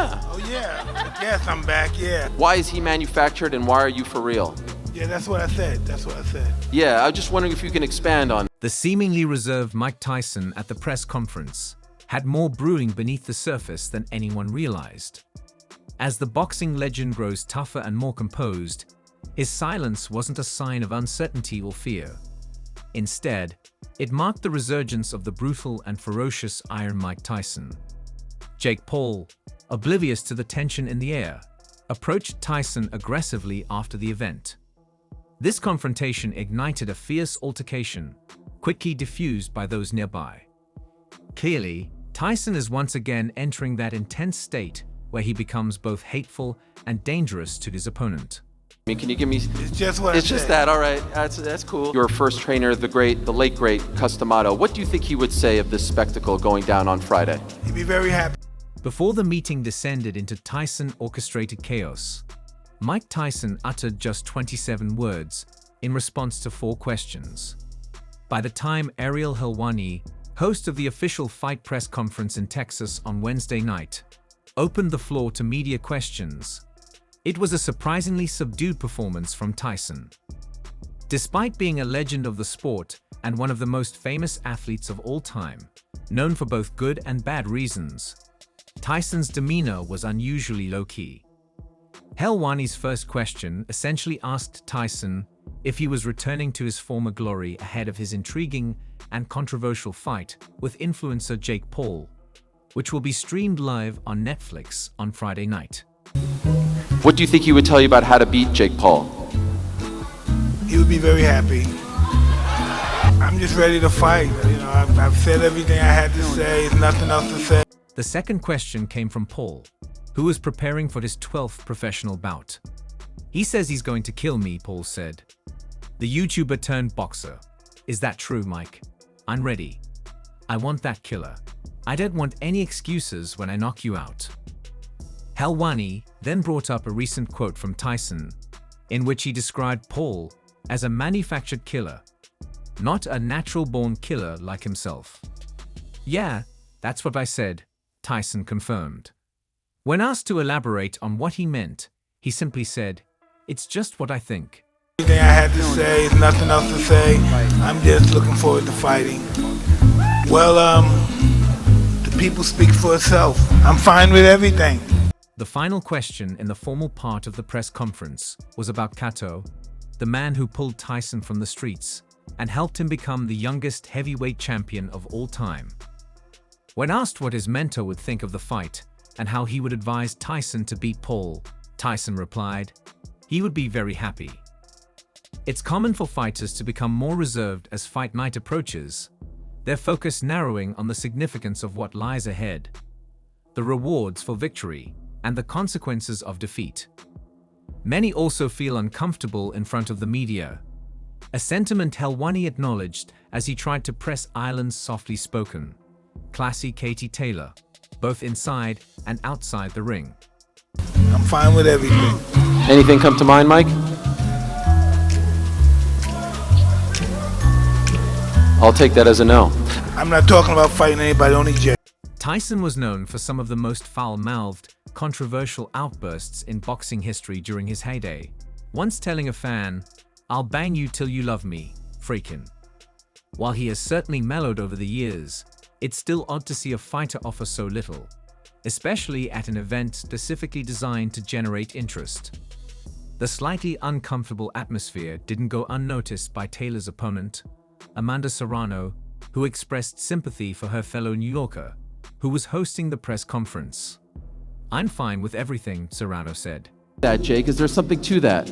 Yeah. Oh, yeah. Yes, I'm back, yeah. Why is he manufactured and why are you for real? Yeah, that's what I said. That's what I said. Yeah, I was just wondering if you can expand on. The seemingly reserved Mike Tyson at the press conference had more brewing beneath the surface than anyone realized. As the boxing legend grows tougher and more composed, his silence wasn't a sign of uncertainty or fear. Instead, it marked the resurgence of the brutal and ferocious Iron Mike Tyson. Jake Paul, oblivious to the tension in the air, approached Tyson aggressively after the event. This confrontation ignited a fierce altercation, quickly diffused by those nearby. Clearly, Tyson is once again entering that intense state where he becomes both hateful and dangerous to his opponent. I mean, can you give me? It's just what I It's just said. that. All right, that's cool. Your first trainer, the late great Customato. What do you think he would say of this spectacle going down on Friday? He'd be very happy. Before the meeting descended into Tyson-orchestrated chaos, Mike Tyson uttered just 27 words in response to 4 questions. By the time Ariel Helwani, host of the official fight press conference in Texas on Wednesday night, opened the floor to media questions, it was a surprisingly subdued performance from Tyson. Despite being a legend of the sport and one of the most famous athletes of all time, known for both good and bad reasons, Tyson's demeanor was unusually low-key. Helwani's first question essentially asked Tyson if he was returning to his former glory ahead of his intriguing and controversial fight with influencer Jake Paul, which will be streamed live on Netflix on Friday night. What do you think he would tell you about how to beat Jake Paul? He would be very happy. I'm just ready to fight. You know, I've said everything I had to say. There's nothing else to say. The second question came from Paul, who was preparing for his 12th professional bout. He says he's going to kill me, Paul said. The YouTuber turned boxer. Is that true, Mike? I'm ready. I want that killer. I don't want any excuses when I knock you out. Helwani then brought up a recent quote from Tyson, in which he described Paul as a manufactured killer, not a natural-born killer like himself. Yeah, that's what I said, Tyson confirmed. When asked to elaborate on what he meant, he simply said, "It's just what I think." Everything I had to say. There's nothing else to say. I'm just looking forward to fighting. Well, the people speak for itself. I'm fine with everything. The final question in the formal part of the press conference was about Kato, the man who pulled Tyson from the streets and helped him become the youngest heavyweight champion of all time. When asked what his mentor would think of the fight and how he would advise Tyson to beat Paul, Tyson replied, he would be very happy. It's common for fighters to become more reserved as fight night approaches, their focus narrowing on the significance of what lies ahead, the rewards for victory, and the consequences of defeat. Many also feel uncomfortable in front of the media, a sentiment Helwani acknowledged as he tried to press Ireland's softly spoken, classy Katie Taylor, both inside and outside the ring. I'm fine with everything. Anything come to mind, Mike? I'll take that as a no. I'm not talking about fighting anybody, only Jay. Tyson was known for some of the most foul-mouthed, controversial outbursts in boxing history during his heyday, once telling a fan, "I'll bang you till you love me, freakin'." While he has certainly mellowed over the years, it's still odd to see a fighter offer so little, especially at an event specifically designed to generate interest. The slightly uncomfortable atmosphere didn't go unnoticed by Taylor's opponent, Amanda Serrano, who expressed sympathy for her fellow New Yorker, who was hosting the press conference. "I'm fine with everything," Serrano said. That, Jake, is there something to that?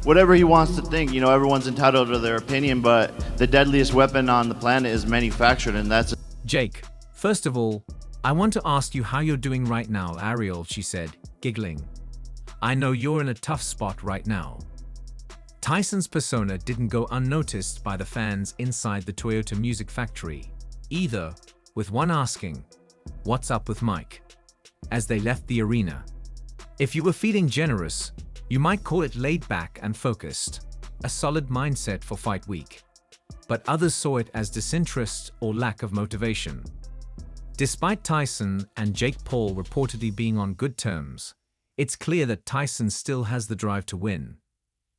Whatever he wants to think, you know, everyone's entitled to their opinion, but the deadliest weapon on the planet is manufactured, and that's... Jake, first of all, I want to ask you how you're doing right now, Ariel, she said, giggling. I know you're in a tough spot right now. Tyson's persona didn't go unnoticed by the fans inside the Toyota Music Factory, either, with one asking, "What's up with Mike?" as they left the arena. If you were feeling generous, you might call it laid back and focused, a solid mindset for fight week. But others saw it as disinterest or lack of motivation. Despite Tyson and Jake Paul reportedly being on good terms, it's clear that Tyson still has the drive to win.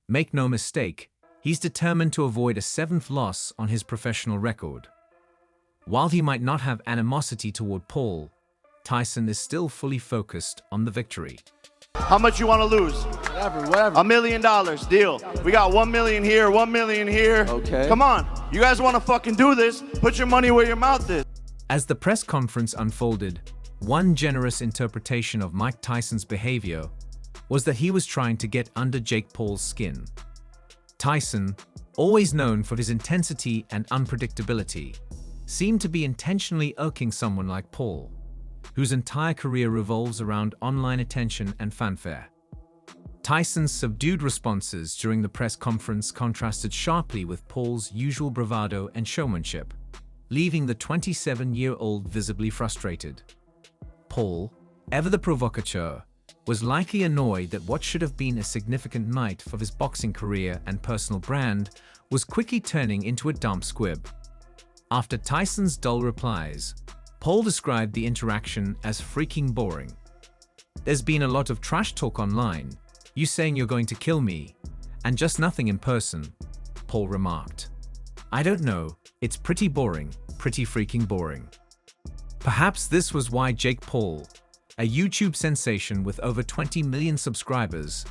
Make no mistake, he's determined to avoid a 7th loss on his professional record. While he might not have animosity toward Paul, Tyson is still fully focused on the victory. How much you want to lose? Whatever. $1 million, deal. We got 1 million here, 1 million here. Okay. Come on, you guys want to fucking do this? Put your money where your mouth is. As the press conference unfolded, one generous interpretation of Mike Tyson's behavior was that he was trying to get under Jake Paul's skin. Tyson, always known for his intensity and unpredictability, seemed to be intentionally irking someone like Paul, whose entire career revolves around online attention and fanfare. Tyson's subdued responses during the press conference contrasted sharply with Paul's usual bravado and showmanship, leaving the 27-year-old visibly frustrated. Paul, ever the provocateur, was likely annoyed that what should have been a significant night for his boxing career and personal brand was quickly turning into a dumb squib. After Tyson's dull replies, Paul described the interaction as freaking boring. "There's been a lot of trash talk online, you saying you're going to kill me, and just nothing in person," Paul remarked. "I don't know, it's pretty boring, pretty freaking boring." Perhaps this was why Jake Paul, a YouTube sensation with over 20 million subscribers,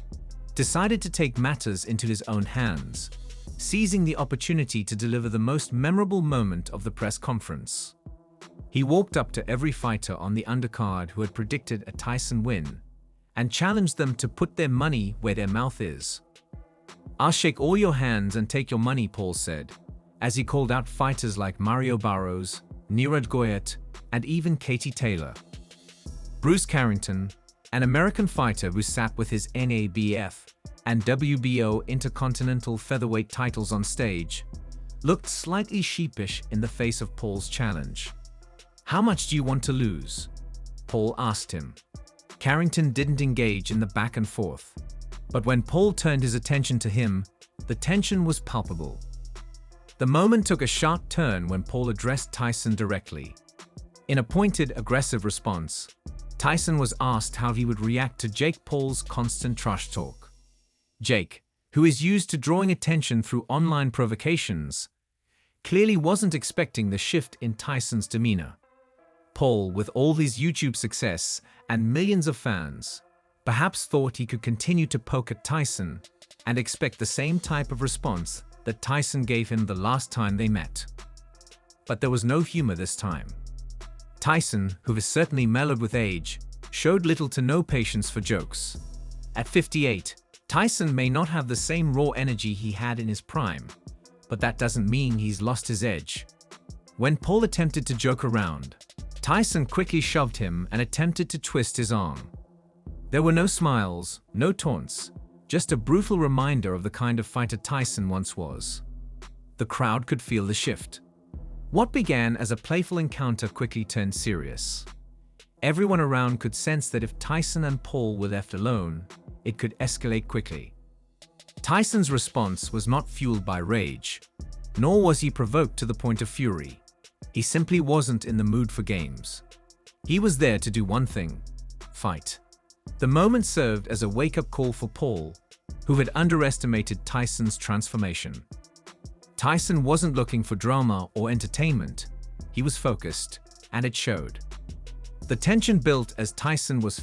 decided to take matters into his own hands, seizing the opportunity to deliver the most memorable moment of the press conference. He walked up to every fighter on the undercard who had predicted a Tyson win and challenged them to put their money where their mouth is. "I'll shake all your hands and take your money," Paul said, as he called out fighters like Mario Barros, Niraj Goyat, and even Katie Taylor. Bruce Carrington, an American fighter who sat with his NABF and WBO Intercontinental Featherweight titles on stage, looked slightly sheepish in the face of Paul's challenge. "How much do you want to lose?" Paul asked him. Carrington didn't engage in the back and forth, but when Paul turned his attention to him, the tension was palpable. The moment took a sharp turn when Paul addressed Tyson directly. In a pointed, aggressive response, Tyson was asked how he would react to Jake Paul's constant trash talk. Jake, who is used to drawing attention through online provocations, clearly wasn't expecting the shift in Tyson's demeanor. Paul, with all his YouTube success and millions of fans, perhaps thought he could continue to poke at Tyson and expect the same type of response that Tyson gave him the last time they met. But there was no humor this time. Tyson, who was certainly mellowed with age, showed little to no patience for jokes. At 58, Tyson may not have the same raw energy he had in his prime, but that doesn't mean he's lost his edge. When Paul attempted to joke around, Tyson quickly shoved him and attempted to twist his arm. There were no smiles, no taunts, just a brutal reminder of the kind of fighter Tyson once was. The crowd could feel the shift. What began as a playful encounter quickly turned serious. Everyone around could sense that if Tyson and Paul were left alone, it could escalate quickly. Tyson's response was not fueled by rage, nor was he provoked to the point of fury. He simply wasn't in the mood for games. He was there to do one thing: fight. The moment served as a wake-up call for Paul, who had underestimated Tyson's transformation. Tyson wasn't looking for drama or entertainment. He was focused, and it showed. The tension built as Tyson was